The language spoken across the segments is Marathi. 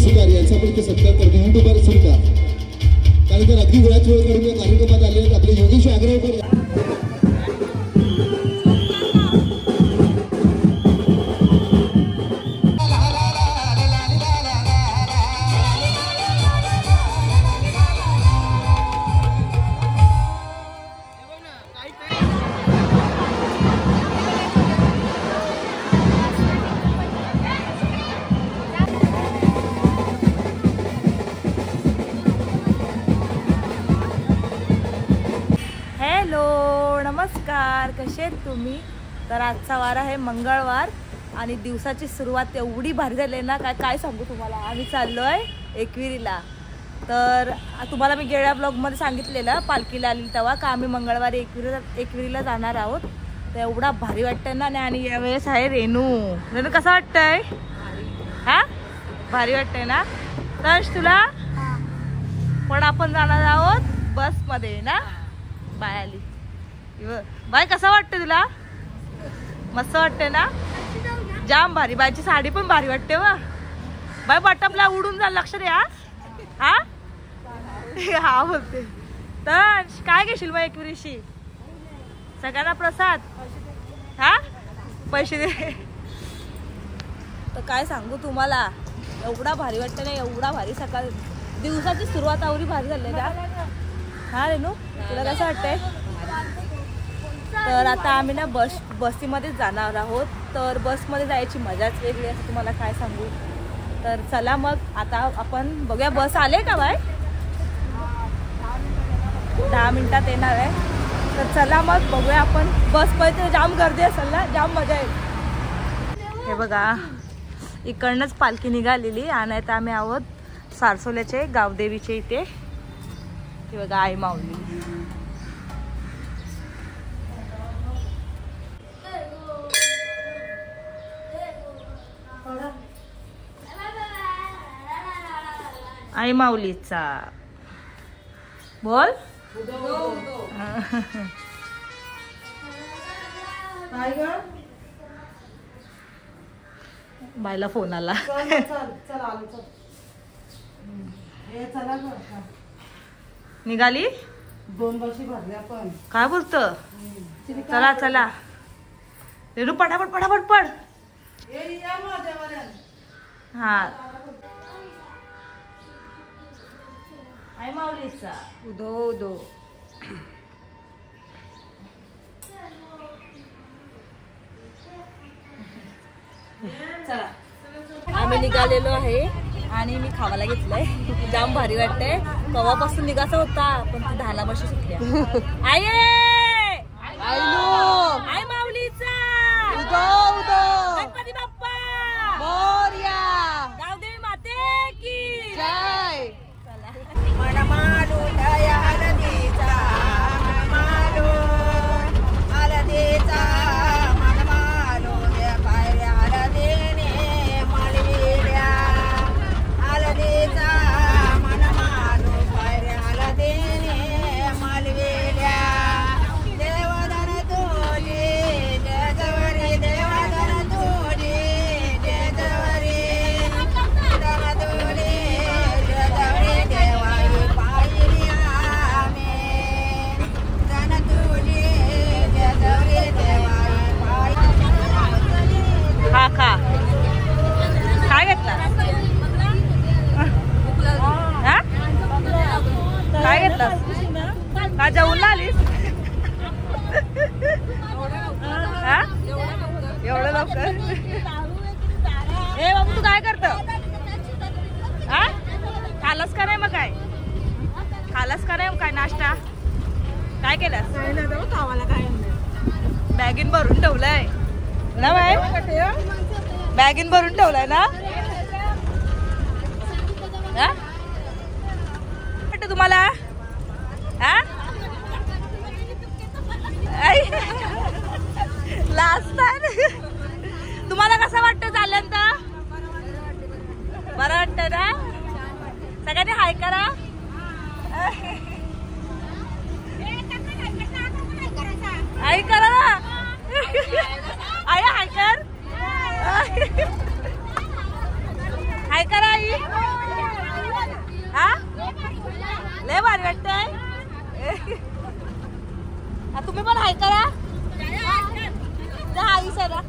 सुतार यांचा पण इथे सत्कार करतो. युट्यूबर सुद्धा त्यानंतर अगदी वेळात वेळ करून या कार्यक्रमात आले आहेत आपले योगेश आग्रवकर. नमस्कार, कसे आहेत तुम्ही? तर आजचा वार आहे मंगळवार आणि दिवसाची सुरुवात एवढी भारी झाली ना काय सांगू तुम्हाला. आम्ही चाललोय एकविरीला. तर तुम्हाला मी गेल्या ब्लॉगमध्ये सांगितलेलं पालखीला आली तेव्हा का आम्ही मंगळवारी एकविरीला जाणार आहोत. तर एवढा भारी वाटतंय ना. आणि यावेळेस आहे रेनू. कसं वाटतंय? हा, भारी वाटतंय ना. तर तुला पण आपण जाणार आहोत बसमध्ये ना. बाय आली बाय. कसं वाटतं तुला? मस्त वाटतंय ना. जाम भारी. बायची साडी पण भारी वाटते वा बाय. बटपला उडून जा. लक्ष द्या. हा हा बोलते. तर काय घेशील मग एकविरीशी? सगळ्यांना प्रसाद. हा पैसे दे. तर काय सांगू तुम्हाला, एवढा भारी वाटतं ना. एवढा भारी. सकाळ दिवसाची सुरुवात एवढी भारी झाली ना. हा रेनू, तुला कसं वाटतंय? तर आता आम्ही ना बसमध्येच जाणार आहोत. तर बसमध्ये जायची मजाच वेगळी असं तुम्हाला काय सांगू. तर चला मग आता आपण बघूया. बस आले का बाय? 10 मिनिटात येणार आहे. तर चला मग बघूया आपण. बसमध्ये जाम गर्दी असेल ना, जाम मजा येईल. हे बघा, इकडनंच पालखी निघालेली आणि आता आम्ही आहोत सारसोल्याचे गावदेवीचे इथे. हे बघा आई माऊली. आई माऊलीचा बोल. बायला फोन आला. निघाली 2 बशी भरल्या पण. काय बोलत? चला चला रेणू, पटापट पटापट पड. हा आई माऊलीचा उदो उदो. चला आम्ही निघालेलो आहे आणि मी खावायला घेतलंय. जाम भारी वाटतंय. कवापासून निघायचा होता पण ती 10ला बशी सुटल्या. आई आई माऊलीचा उदो उदो. गणपती बाप्पा मोरया. गावदेवी माते की जय. मनमालू दया हलदीचा, मनमालू हलदीचा, मनमालू दया पायऱ्या हलदीने मालविल्या. हलदीचा मनमालू पायऱ्या हलदीने मालविल्या. देवधन तुझी जयगौरी, देवधन तुझी जयगौरी, धन तुझी जयगौरी देवाई पायरी आम्ही. धन तुझी जयगौरी देवाई पायरी. खा खा. काय घेतला? हा काय घेतला? का जेवून आलीस? हा एवढं लवकर? ए बाबू, तू काय करतो? हा खालास का नाही? मग काय खालास का नाही? मग काय नाश्ता काय केलास? बॅगीन भरून ठेवलंय ना बाय? बॅगीन भरून ठेवलाय ना. हा वाटतं तुम्हाला? हा लास्ट तुम्हाला कसं वाटतं झाल्यानंतर? बरं वाटतं ना. सगळ्यांनी हाय करा. हाय करा ना. आई हाय कर. हाय करा आई. तुम्ही पण हाय करा. हाय सरा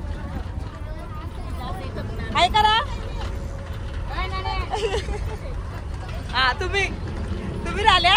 हाय करा. हा तुम्ही राहिल्या.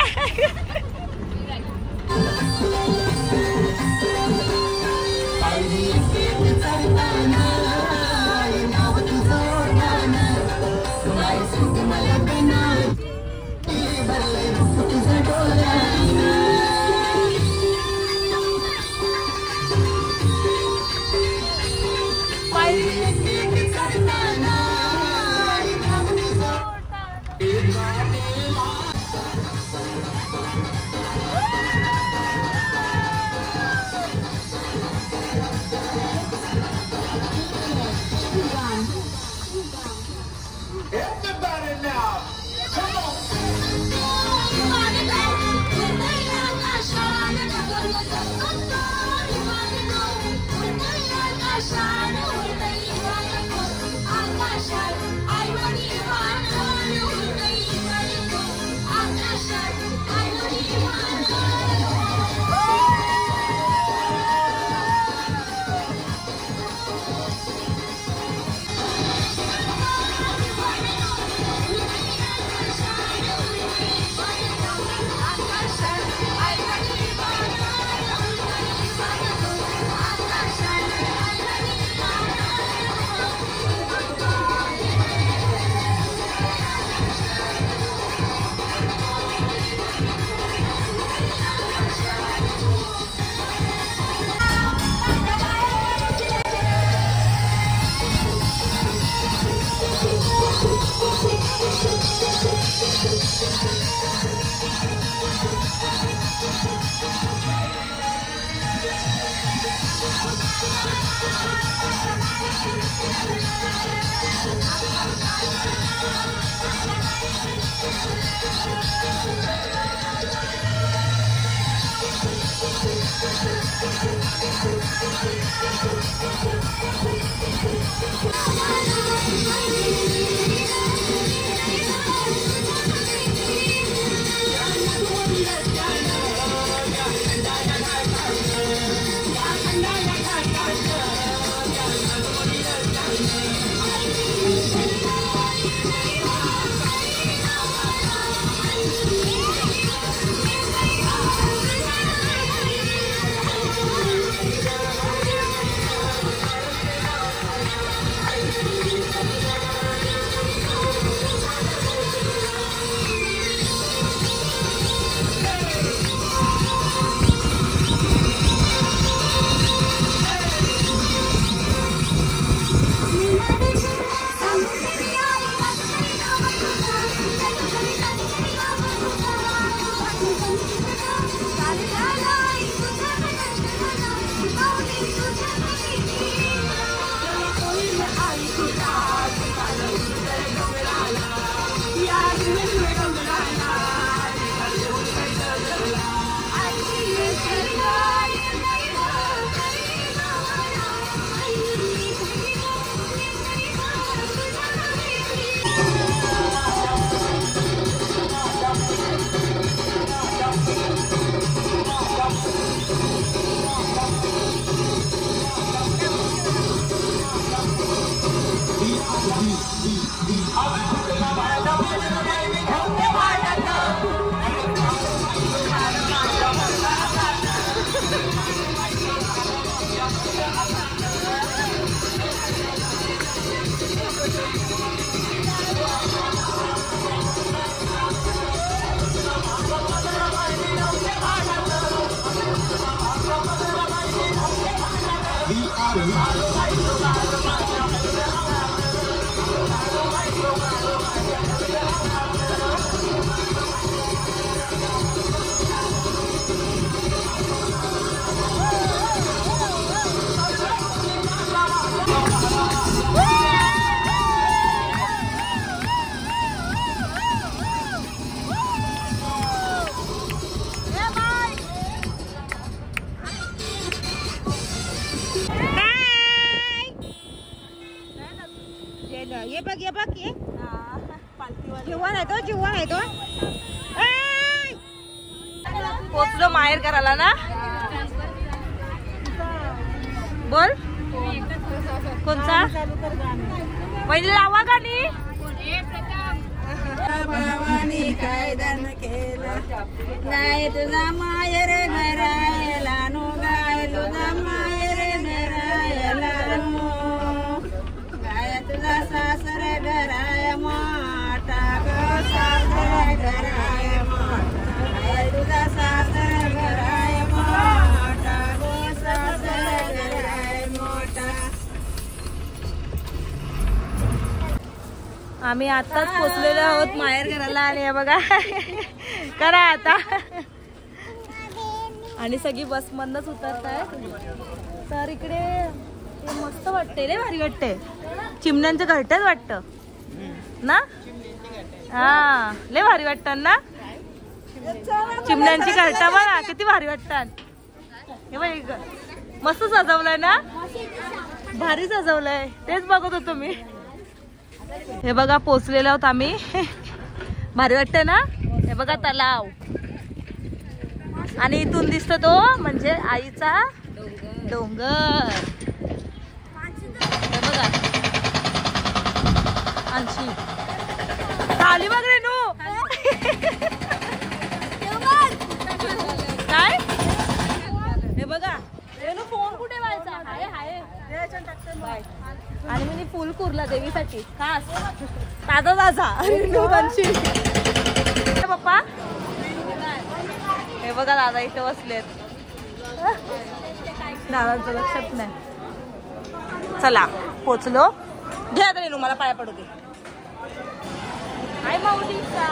ये बघ ये जीवन आहे तो जीवन आहे तो पोचलो माहेर करायला ना. बोल कोणचा पहिले लावा गाणी. भावानी काय दान केलं गाय तुझा मायर घरायला नो गाय तुझा मायर घरायला नो गाय तुझा सासर घराय मोठा ग सासर घराय मोठा गाय तुझा सासर घराय मोठा ग सासर घराय मोठा. आम्ही आताच पोचलेलो आहोत माहेर घराला आणि हे बघा करा आता. आणि सगळी बस मधनच उतरत आहे. तर इकडे हे मस्त वाटते रे, भारी वाटते. चिमण्यांचे घरटेच वाटत ना. हा लय भारी वाटतात ना चिमण्यांची घरटा. बघा किती भारी वाटतात. हे बघ मस्त सजवलंय ना, भारी सजवलंय. तेच बघत होतो मी. हे बघा पोचलेलो आहोत आम्ही. भारी वाटतंय ना. हे बघा तलाव आणि इथून दिसतो तो म्हणजे आईचा डोंगर. हे बघा आणशी खाली बघ रे नू. काय हे बघा रेनू फोन कुठे व्हायचा. हाय हाय आणि मी फुल कुरला देवीसाठी खास ताजा ताजा पप्पा. हे बघा दादा इथे बसलेत. दादांचं लक्षात नाही. चला पोचलो. घ्या तरी मला पाया पडू दे. हाय माऊलीचा.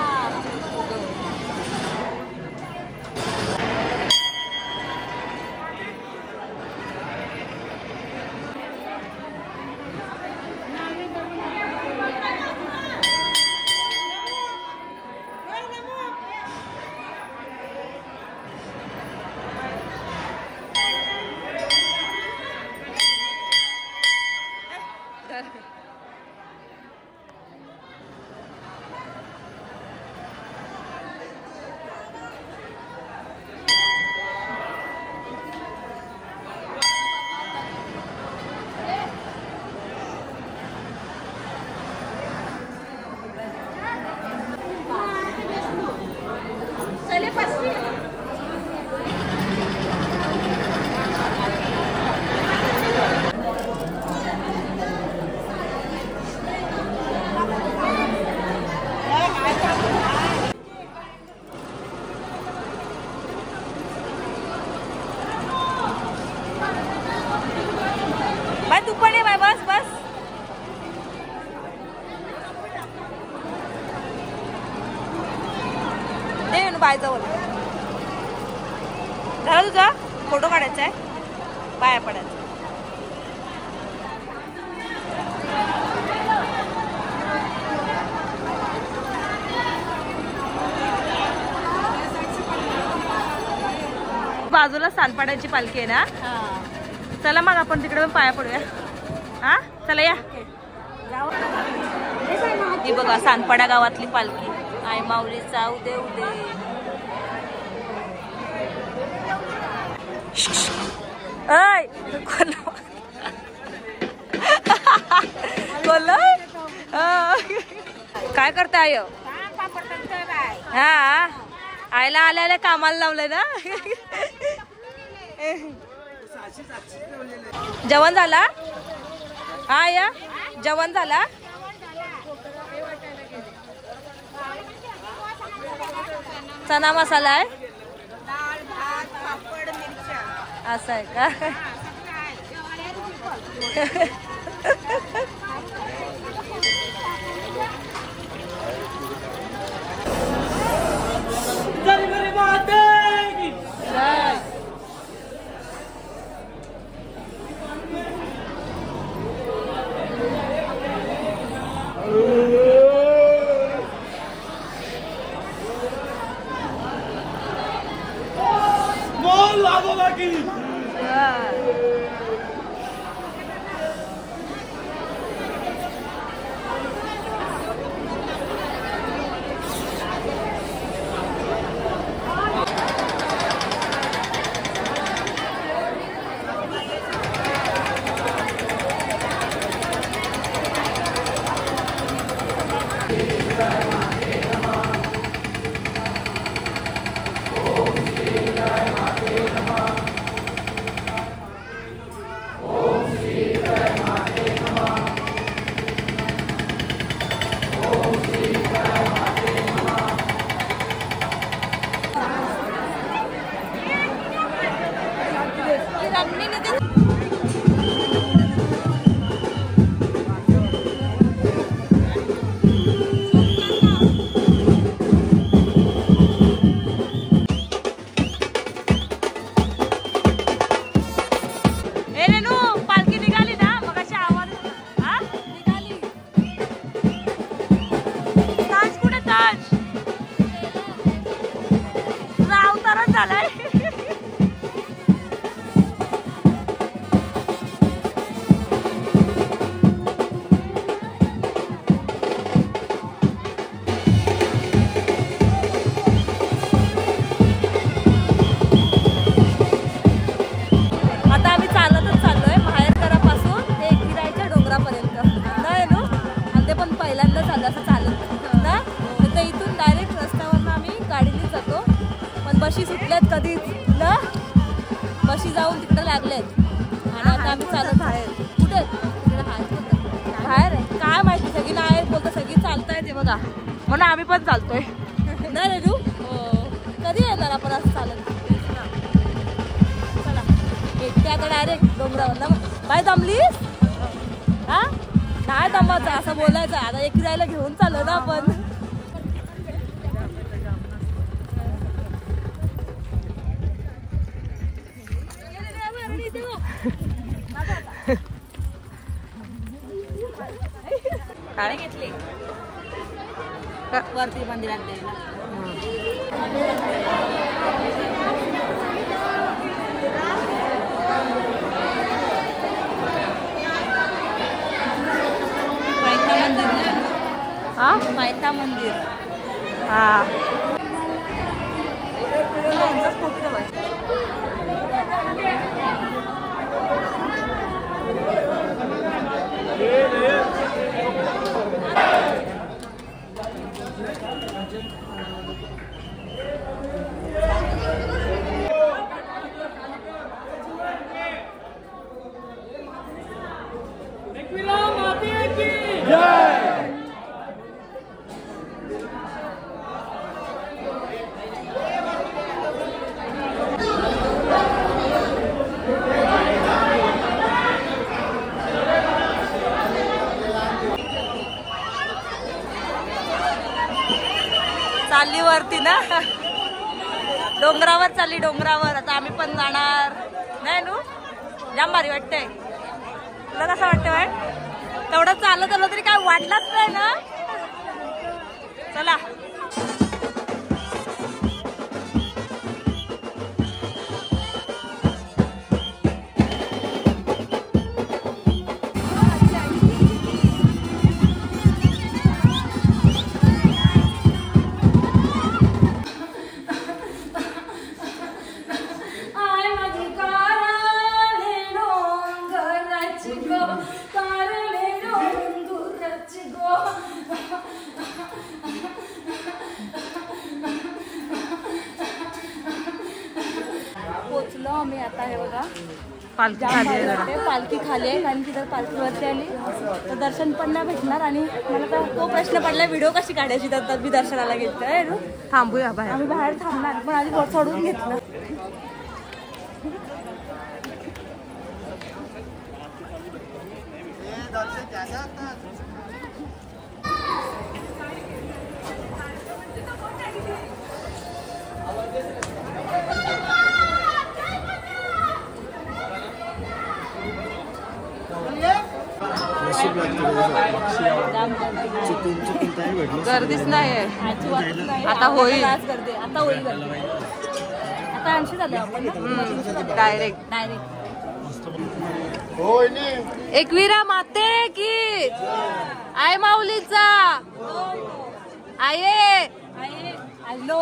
तू पण ये बाय. बस बस. दे बाय जवळ. झाला तुझा फोटो काढायचा आहे. पाया पडायचं. बाजूला सानपाड्याची पालखी आहे ना. चला मग आपण तिकडे पण पाया पडूया. हा चला या. ही बघा सानपाडा गावातली पालखी. आई माऊलीचा उदे उदे. काय करताय. हा आईला आल्या कामाला लावलंय ना. जेवण झाला. हा या जेवण झाला. चना मसाला आहे. डाळ भात पापड मिरच्या असं आहे का. मगाशी जाऊन तिकडे लागलेत आणि आता आम्ही चालत बाहेर. कुठे बाहेर आहे काय माहिती, सगळी नाही बोलतो, सगळी चालताय ते बघा, म्हणून आम्ही पण चालतोय. नाही रेजू कधी येणार आपण असं चालत. चला एकटे आता डायरेक्ट डोंगरावर ना. काय दमलीस? हा नाही दमाचं असं बोलायचं. आता एक जायला घेऊन चाललो ना आपण. काय घेतली वरती मंदिरात द्यायला. मायता मंदिर हा. चालली वरती ना, डोंगरावर चालली, डोंगरावर. आता आम्ही पण जाणार नाही नू. जाम भारी वाटतंय. तुला कसं वाटतं वाट? तेवढं चालत आलं तरी काय वाटलंच नाही ना. चला पोचलो आम्ही आता. हे बघा पालखी खाली आहे, कारण की जर पालखीवरती आली तर दर्शन पण नाही भेटणार. आणि मला तर तो प्रश्न पडला व्हिडिओ कशी काढायची. तर मी दर्शनाला घेतलंय. थांबूया बाहेर, आम्ही बाहेर थांबणार पण आधी सोडून घेतलं. गर्दीच नाही आता होईल. आता होईल आता 80 झाले आपण डायरेक्ट. एकविरा माते की आय माऊलीचा आये आलो.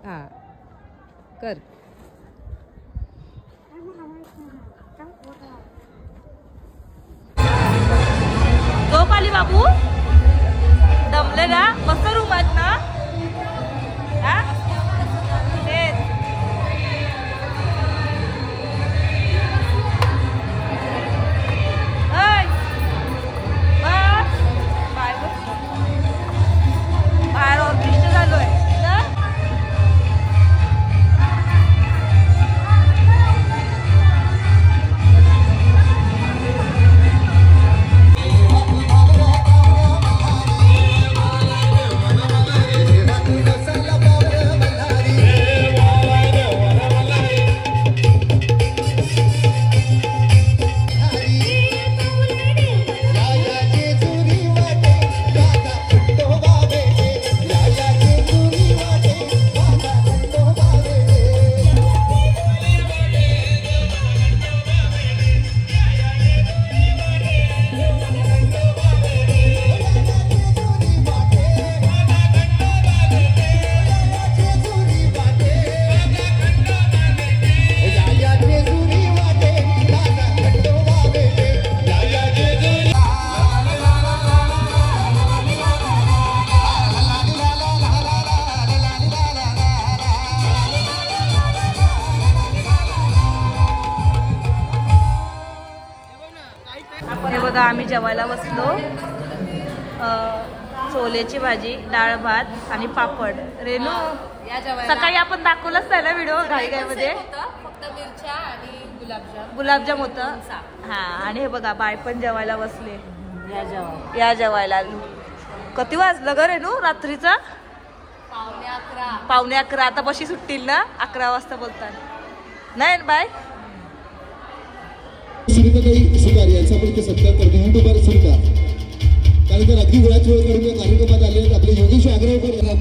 हा कर. झोप आली बाबू, दमले ना? मस्त रूम आहेत ना? हा? तेच. ऐ, बस. बाहेर ऑर्केस्ट्रा झालोय ना? हे बघा आम्ही जेवायला बसलो. छोलेची भाजी, डाळ भात आणि पापड. रेनू सकाळी आपण दाखवलंच नाही ना व्हिडिओ घाईघाईमध्ये. फक्त मिरच्या आणि गुलाबजाम होतं. हा आणि हे बघा बाय पण जेवायला बसले. या जेवायला. किती वाजलं ग रेनू रात्रीचा? 11:15. आता बशी सुटतील ना 11 वाजता बोलतात नाही बाय. सुनीताताई सुतार यांचा आपण इथे सत्कार करतो. युट्यूबर सुनीता, कारण तर अगदी वेळाच वेळ काढून या कार्यक्रमात आले आपले योगेश आग्रहकर यांना